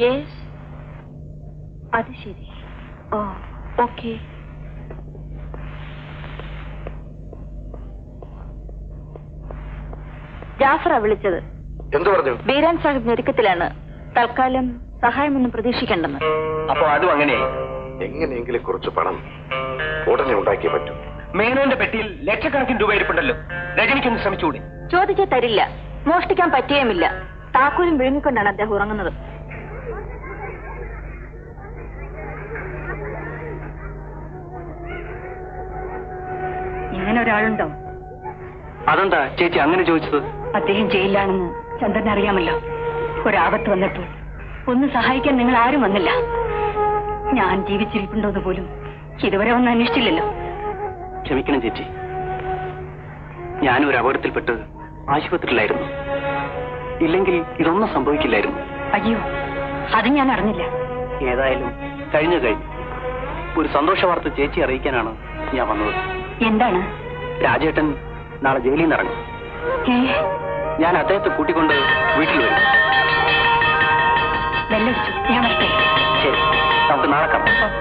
Yes, അത് ശരി. ഓ, okay. ജാഫറാ വിളിച്ചത്. എന്തു പറഞ്ഞു? ബീരാൻ സാഹിബ് ഞെരുക്കത്തിലാണ്. തൽക്കാലം സഹായമൊന്നും പ്രതീക്ഷിക്കേണ്ടെന്ന്. അപ്പൊ അതും അങ്ങനെയായി. എങ്ങനെയെങ്കിലും കുറച്ച് പണം ഉടനെ ഉണ്ടാക്കിയേ പറ്റൂ. മേനോന്റെ പെട്ടിയിൽ ലക്ഷക്കണക്കിന് രൂപ ഇരിപ്പുണ്ടല്ലോ. രജനിക്കൊന്ന് ശ്രമിച്ചുകൂടി? ചോദിച്ചാൽ തരില്ല. മോഷ്ടിക്കാൻ പറ്റുകയുമില്ല. താക്കോലും വിഴുങ്ങിക്കൊണ്ടാണ് അദ്ദേഹം ഉറങ്ങുന്നത്. ഇങ്ങനെ ഒരാളുണ്ടോ? അതെന്താ ചേച്ചി അങ്ങനെ ചോദിച്ചത്? അദ്ദേഹം ജയിലിലാണെന്ന് ചന്ദ്രൻ അറിയാമല്ലോ. ഒരാപത്ത് വന്നപ്പോൾ ഒന്ന് സഹായിക്കാൻ നിങ്ങൾ ആരും വന്നില്ല. ഞാൻ ജീവിച്ചിരിപ്പുണ്ടോന്ന് പോലും ഇതുവരെ ഒന്നും അന്വേഷിച്ചില്ലല്ലോ. ക്ഷമിക്കണം ചേച്ചി, ഞാനൊരു അപകടത്തിൽപ്പെട്ട് ആശുപത്രിയിലായിരുന്നു. ഇല്ലെങ്കിൽ ഇതൊന്നും സംഭവിക്കില്ലായിരുന്നു. അയ്യോ, അത് ഞാൻ അറിഞ്ഞില്ല. ഏതായാലും കഴിഞ്ഞു. ഒരു സന്തോഷ വാർത്ത ചേച്ചി അറിയിക്കാനാണ് ഞാൻ വന്നത്. എന്താണ്? രാജേട്ടൻ നാളെ ജയിലിൽ നിന്ന് ഇറങ്ങും. ഞാൻ അദ്ദേഹത്തെ കൂട്ടിക്കൊണ്ട് വീട്ടിൽ വരും. വെല്ലടിച്ചു, ഞാൻ വരട്ടെ. ശരി, നമുക്ക് നാളെ കാണാം.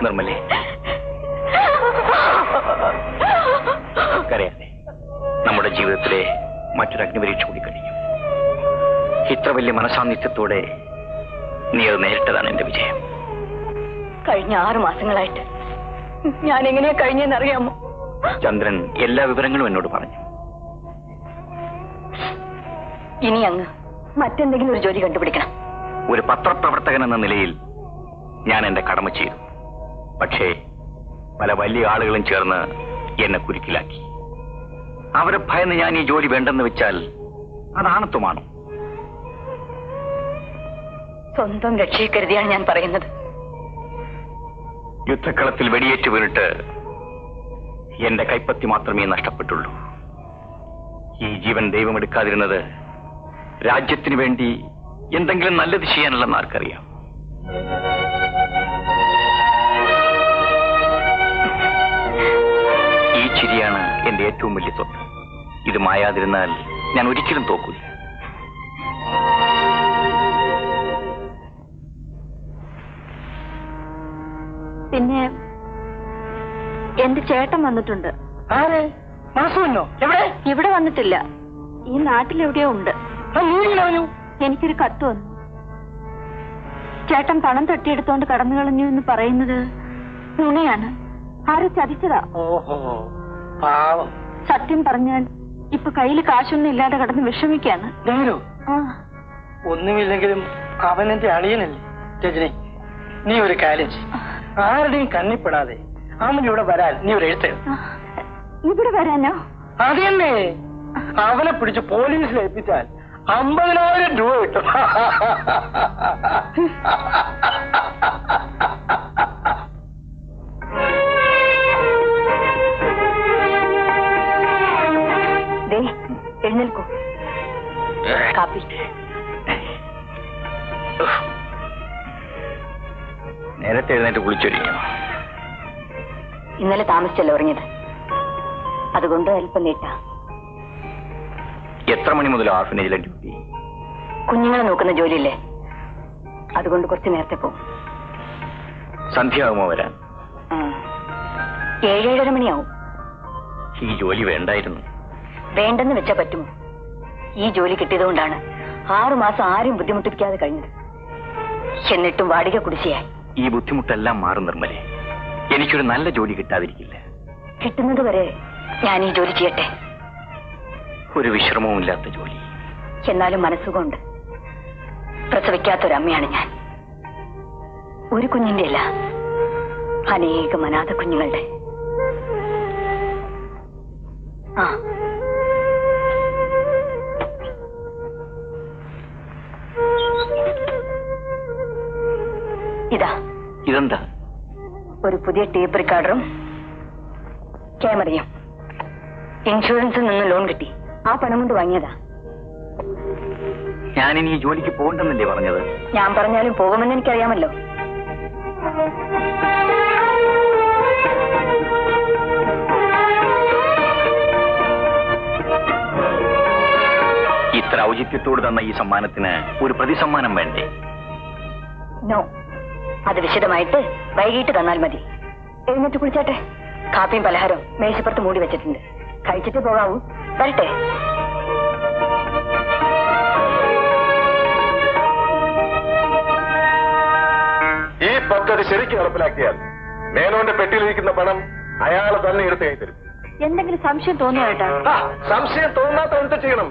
നിർമ്മലേ, കരയാതെ. നമ്മുടെ ജീവിതത്തിലെ മറ്റൊരു അഗ്നിപരീക്ഷ കൂടി കഴിഞ്ഞു. ഇത്ര വലിയ മനസാന്നിധ്യത്തോടെ നീ അത് നേരിട്ടതാണ് എന്റെ വിജയം. കഴിഞ്ഞ 6 മാസങ്ങളായിട്ട് ഞാൻ എങ്ങനെയാ കഴിഞ്ഞെന്നറിയാമോ? ചന്ദ്രൻ എല്ലാ വിവരങ്ങളും എന്നോട് പറഞ്ഞു. ഇനി അങ്ങ് മറ്റെന്തെങ്കിലും ഒരു ജോലി കണ്ടുപിടിക്കണം. ഒരു പത്രപ്രവർത്തകൻ എന്ന നിലയിൽ ഞാൻ എന്റെ കടമ ചെയ്തു. പക്ഷേ പല വലിയ ആളുകളും ചേർന്ന് എന്നെ കുരുക്കിലാക്കി. അവരെ ഭയന്ന് ഞാൻ ഈ ജോലി വേണ്ടെന്ന് വെച്ചാൽ അത് ആണത്വമാണോ? സ്വന്തം രക്ഷയെ കരുതിയാണ് ഞാൻ പറയുന്നത്. യുദ്ധക്കളത്തിൽ വെടിയേറ്റ് വീണിട്ട് എന്റെ കൈപ്പത്തി മാത്രമേ നഷ്ടപ്പെട്ടുള്ളൂ. ഈ ജീവൻ ദൈവം എടുക്കാതിരുന്നത് രാജ്യത്തിന് വേണ്ടി എന്തെങ്കിലും നല്ലത് ചെയ്യാനുള്ളതെന്ന് ആർക്കറിയാം. ഈ ചിരിയാണ് എന്റെ ഏറ്റവും വലിയ സ്വത്ത്. ഇത് മായാതിരുന്നാൽ ഞാൻ ഒരിക്കലും തോക്കൂല. പിന്നെ എന്റെ ചേട്ടൻ വന്നിട്ടുണ്ട്. ഇവിടെ വന്നിട്ടില്ല. ഈ നാട്ടിലെവിടെയോ ഉണ്ട്. എനിക്കൊരു കത്ത് വന്നു. ചേട്ടൻ പണം തട്ടിയെടുത്തോണ്ട് കടന്നു കളഞ്ഞു എന്ന് പറയുന്നത് നുണയാണ്. ആരും ചതിച്ചതാ. സത്യം പറഞ്ഞാൽ ഇപ്പൊ കയ്യിൽ കാശൊന്നും ഇല്ലാതെ കടന്ന് വിഷമിക്കാണ്. ഒന്നുമില്ലെങ്കിലും അവനെന്റെ അളിയനല്ലേ രജനി. നീ ഒരു കാര്യം ചെയ്യ്. ആരുടെയും കണ്ണിപ്പെടാതെ അവൻ ഇവിടെ വരാൻ നീ ഒരു എഴുത്ത്. ഇവിടെ വരാനോ? അതെന്നെ. അവനെ പിടിച്ച് പോലീസിൽ ഏൽപ്പിച്ചാൽ 50,000 രൂപ കിട്ടും. എഴുന്നേൽക്കൂ. കാപ്പി. നേരത്തെ എഴുന്നേറ്റ് കുളിച്ചൊരിക്കണം. ഇന്നലെ താമസിച്ചല്ലോ ഉറങ്ങിയത്. അതുകൊണ്ട് അല്പം നീട്ട. എത്ര മണി മുതൽ ഓർഫനേജിലെ ഡ്യൂട്ടി? കുഞ്ഞുങ്ങളെ നോക്കുന്ന ജോലിയില്ലേ, അതുകൊണ്ട് കുറച്ച് നേരത്തെ പോകും. സന്ധ്യയാകുമോ വരാൻ? 7-7:30 മണിയാവും. ഈ ജോലി വേണ്ടായിരുന്നു. വേണ്ടെന്ന് വെച്ചാ പറ്റുമോ? ഈ ജോലി കിട്ടിയതുകൊണ്ടാണ് 6 മാസം ആരും ബുദ്ധിമുട്ടിപ്പിക്കാതെ കഴിഞ്ഞത്. എന്നിട്ടും വാടക കുടിശ്ശിയായി. ഈ ബുദ്ധിമുട്ടെല്ലാം മാറും നിർമ്മലേ. എനിക്കൊരു നല്ല ജോലി കിട്ടാതിരിക്കില്ല. കിട്ടുന്നത് വരെ ഞാൻ ഈ ജോലി ചെയ്യട്ടെ. ഒരു വിശ്രമവും ഇല്ലാത്ത ജോലി. എന്നാലും മനസ്സുകൊണ്ട് പ്രസവിക്കാത്തൊരമ്മയാണ് ഞാൻ. ഒരു കുഞ്ഞിന്റെ അല്ല, അനേകം അനാഥ കുഞ്ഞുങ്ങളുടെ. ആ, ഇതെന്താ? ഒരു പുതിയ ടേപ്പ് റെക്കോർഡറും ക്യാമറയും. ഇൻഷുറൻസിൽ നിന്ന് ലോൺ കിട്ടി, ആ പണം കൊണ്ട് വാങ്ങിയതാ. ഞാനിനി ഈ ജോലിക്ക് പോകണ്ടെന്നല്ലേ പറഞ്ഞത്? ഞാൻ പറഞ്ഞാലും പോകുമെന്ന് എനിക്കറിയാമല്ലോ. ഇത്ര ഔചിത്യത്തോട് തന്ന ഈ സമ്മാനത്തിന് ഒരു പ്രതിസമ്മാനം വേണ്ടേ? നോ, അത് വിശദമായിട്ട് വൈകിട്ട് തന്നാൽ മതി. എഴുന്നേറ്റ് കുളിച്ചാട്ടെ. കാപ്പിയും പലഹാരവും മേശപ്പുറത്ത് മൂടി വെച്ചിട്ടുണ്ട്. കഴിച്ചിട്ട് പോകാവൂ. വരട്ടെ. ഈ പദ്ധതി ശരിക്കും നടപ്പിലാക്കിയാൽ മേനോന്റെ പെട്ടിയിലിരിക്കുന്ന പണം അയാൾ തന്നെ എടുത്ത് കൈ തരും. എന്തെങ്കിലും സംശയം തോന്നിയോ ഏട്ടാ? സംശയം തോന്നാത്ത എന്ത് ചെയ്യണം?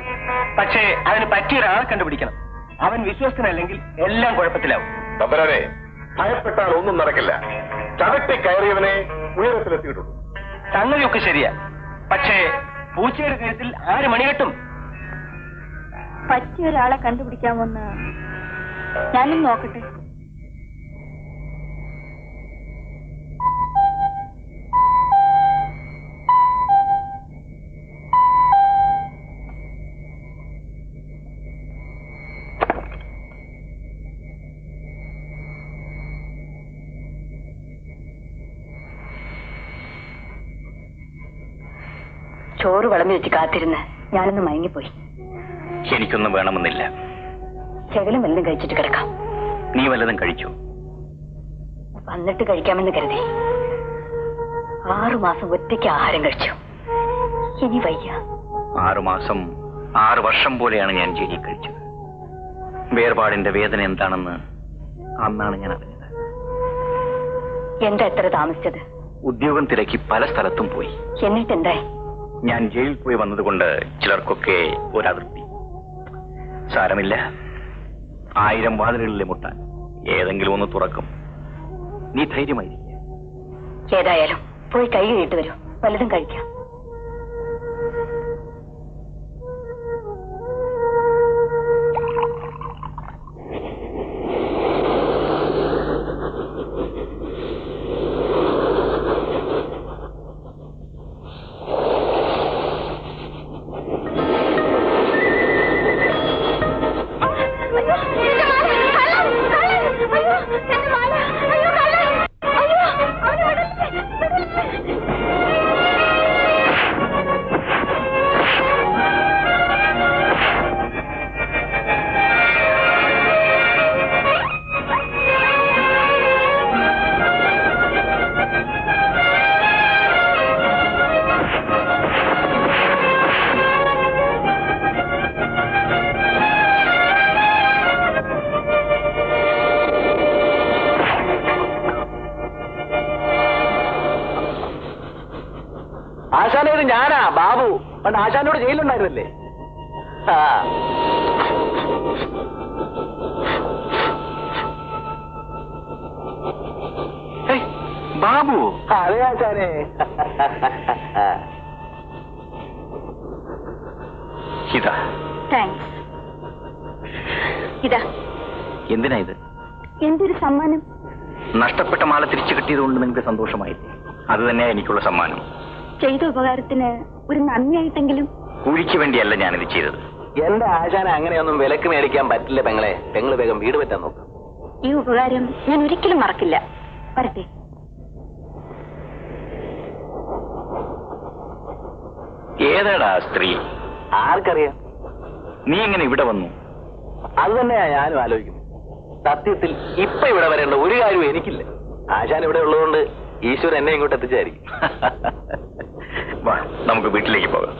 പക്ഷേ അതിന് പറ്റിയ ഒരാളെ കണ്ടുപിടിക്കണം. അവൻ വിശ്വസ്തനല്ലെങ്കിൽ എല്ലാം കുഴപ്പത്തിലാവും. തമ്പുരാനെ, ഭയപ്പെട്ടാൽ ഒന്നും നടക്കില്ല. ചവിട്ടി കയറിയവനെ ഉയരത്തിലെത്തിയിട്ടുള്ളൂ. സംഗതിയൊക്കെ ശരിയാ. പക്ഷേ പൂച്ചയുടെ കഴുത്തിൽ ആര് മണികെട്ടും? പറ്റിയ ഒരാളെ കണ്ടുപിടിക്കാമെന്ന് ഞാനും നോക്കട്ടെ. ചോറ് വിളമ്പി വെച്ച് കാത്തിരുന്ന് ഞാനൊന്ന് മയങ്ങിപ്പോയി. എനിക്കൊന്നും വേണമെന്നില്ല. ശകലം വല്ലതും കഴിച്ചിട്ട് കിടക്കാം. നീ വല്ലതും കഴിച്ചു? വന്നിട്ട് കഴിക്കാമെന്ന് കരുതി. 6 മാസം ഒറ്റയ്ക്ക് ആഹാരം കഴിച്ചു. ഇനി വയ്യ. 6 മാസം 6 വർഷം പോലെയാണ് ഞാൻ ജയിലിൽ കഴിച്ചത്. വേർപാടിന്റെ വേദന എന്താണെന്ന് അന്നാണ് ഞാൻ അറിഞ്ഞത്. എന്താ എത്ര താമസിച്ചത്? ഉദ്യോഗം തിരക്കി പല സ്ഥലത്തും പോയി. എന്നിട്ടെന്തായി? ഞാൻ ജയിലിൽ പോയി വന്നതുകൊണ്ട് ചിലർക്കൊക്കെ ഒരതൃപ്തി. സാരമില്ല, 1000 വാതിലുകളിലെ മുട്ടാൻ ഏതെങ്കിലും ഒന്ന് തുറക്കും. നീ ധൈര്യമായിരിക്കും. ഏതായാലും പോയി കൈ കഴുകിയിട്ട് വരൂ. വല്ലതും കഴിക്കാം. ആശാനേത് ഞാനാ, ബാബു. പണ്ട് ആശാനോട് ജയിലുണ്ടായിരുന്നല്ലേ? ബാബു? അതെ ആശാനെ. ഇതാ. താങ്ക്സ്. ഇതാ. എന്തിനാ ഇത്? എന്തൊരു സമ്മാനം. നഷ്ടപ്പെട്ട മാല തിരിച്ചു കിട്ടിയതുകൊണ്ട് നിങ്ങൾക്ക് സന്തോഷമായില്ലേ? അത് തന്നെയാ എനിക്കുള്ള സമ്മാനം. ചെയ്ത ഉപകാരത്തിന് ഒരു നന്ദിയായിട്ടെങ്കിലും. കൂലിക്ക് വേണ്ടിയല്ല ഞാനിത് ചെയ്തത്. എന്റെ ആശാന അങ്ങനെയൊന്നും വിലക്ക് മേടിക്കാൻ പറ്റില്ല പെങ്ങളെ. പെങ്ങള് വേഗം വീട് പറ്റാൻ നോക്കും. ഈ ഉപകാരം ഞാൻ ഒരിക്കലും മറക്കില്ല. വരട്ടെ. ഏതാടാ സ്ത്രീ? ആർക്കറിയാം? നീ എങ്ങനെ ഇവിടെ വന്നു? അത് തന്നെയാ ഞാനും ആലോചിക്കുന്നത്. സത്യത്തിൽ ഇപ്പൊ ഇവിടെ വരേണ്ട ഒരു കാര്യവും എനിക്കില്ല. ആശാൻ ഇവിടെ ഉള്ളതുകൊണ്ട് ഈശ്വരൻ എന്നെ ഇങ്ങോട്ട് എത്തിച്ചായിരിക്കും. വാ, നമുക്ക് വീട്ടിലേക്ക് പോകാം.